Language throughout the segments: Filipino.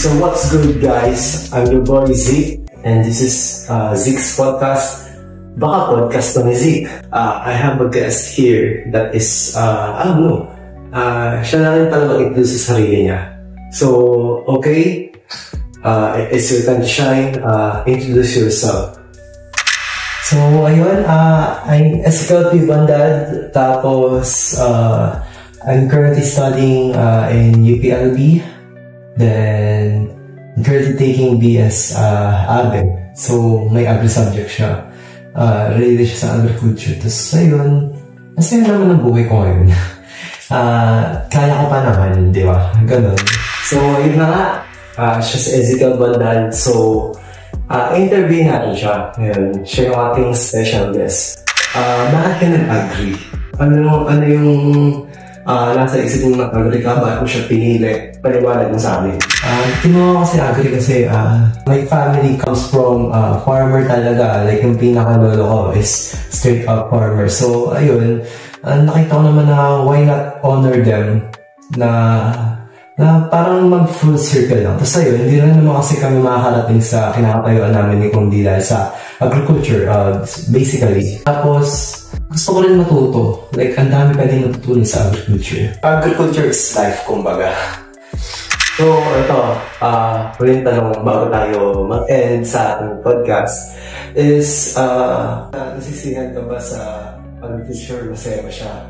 So what's good guys? I'm your boy Zeke and this is Zeke's podcast. Baka podcast to ni Zeke. I have a guest here that is, siya na rin pala mag-introduce sa sarili niya. So, okay, it's your time to shine. Introduce yourself. So, ayun, I'm Ezekiel P. Bandad, tapos I'm currently studying in UPLB, then I'm currently taking BS Agri. So, may Agri subject siya. Related siya sa agriculture. Tapos, ayun, masaya naman ang buhay ko ngayon. Kaya ko pa naman, di ba? Ganun. So, yun na nga, siya si Ezekiel Bandad. So, interview natin siya. Ngayon, siya yung ating special guest. Bakit ka nag-agree? Ano yung nasa isip mo nag-agree ka? Bakit mo siya pinili? Paliwanag mo sa amin. Kinuha ko kasi agree kasi my family comes from farmer talaga. Like yung pinaka-lolo ko is straight up farmer. So, ayun, nakita ko naman na why not honor them na parang mag-full circle lang. Tapos ayun, hindi rin naman kasi kami makakarating sa kinakatayuan namin ni kundi dahil sa agriculture, basically. Tapos, gusto ko rin matuto. Like, ang dami pwedeng natutunan sa agriculture. Agriculture is life, kumbaga. So, ito, huling tanong bago tayo mag-end sa ating podcast is, nasisihan ka ba sa agriculture? Masaya ba siya?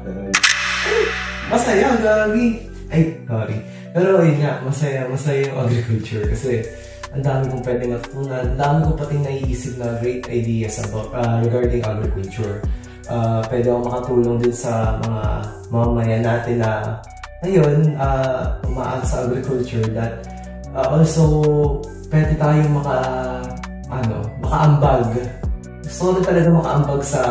Masaya, gagi! Ay, sorry. Pero yun nga, masaya yung agriculture kasi ang dami kong pwedeng matutunan, ang dami kong pating naiisip na great ideas about regarding agriculture. Pwede akong makatulong din sa mga mamamayan natin na ayun, umaan sa agriculture that also pwede tayong makaambag. Gusto ko rin talaga makaambag sa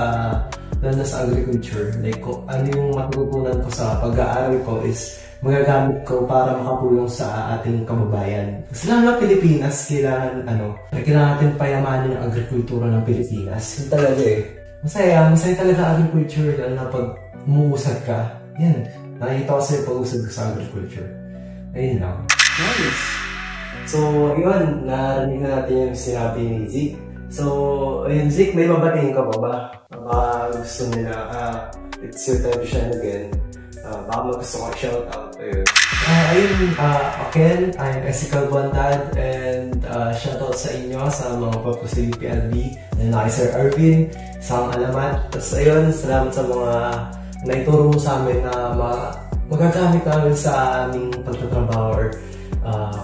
agriculture. Like, kung ano yung matutunan ko sa pag-aaral ko is magagamit ko para makapulong sa ating kababayan. Kasi lang na Pilipinas, kailangan natin payamanin yung agrikultura ng Pilipinas. Yun talaga eh. Masaya talaga agriculture, lalo na pag umuusad ka. Yan, nakikita ko sa'yo pag-usad ko sa agriculture. Ayun lang. Nice! So, yun, narinig na natin yung sinabi ni Zeke. So, ayun, Zeke, may babatingin ka pa ba? Baka gusto nila, it's your time to shine again. Baka gusto ko shoutout. Ayun, again, I'm Ezekiel Bandad and shoutout sa inyo sa mga papo sa UPLB and kay Sir Arvin, isang alamat. Tapos ayun, salamat sa mga naituro mo sa amin na magagamit namin sa aming pagtatrabaho or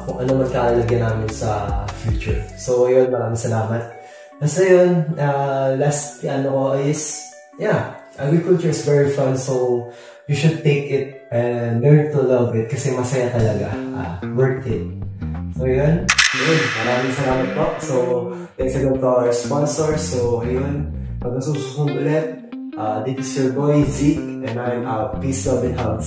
kung ano man kalalagyan namin sa future. So ayun, maraming salamat. Tapos ayun, last ko is, agriculture is very fun, so you should take it and learn to love it kasi masaya talaga. Worth it. So, yun. Maraming salamat po. So, thanks again to our sponsors. So, ayun. Hanggang susunod ulit. This is your boy, Zeke, and I'm out. Peace, love, and hugs.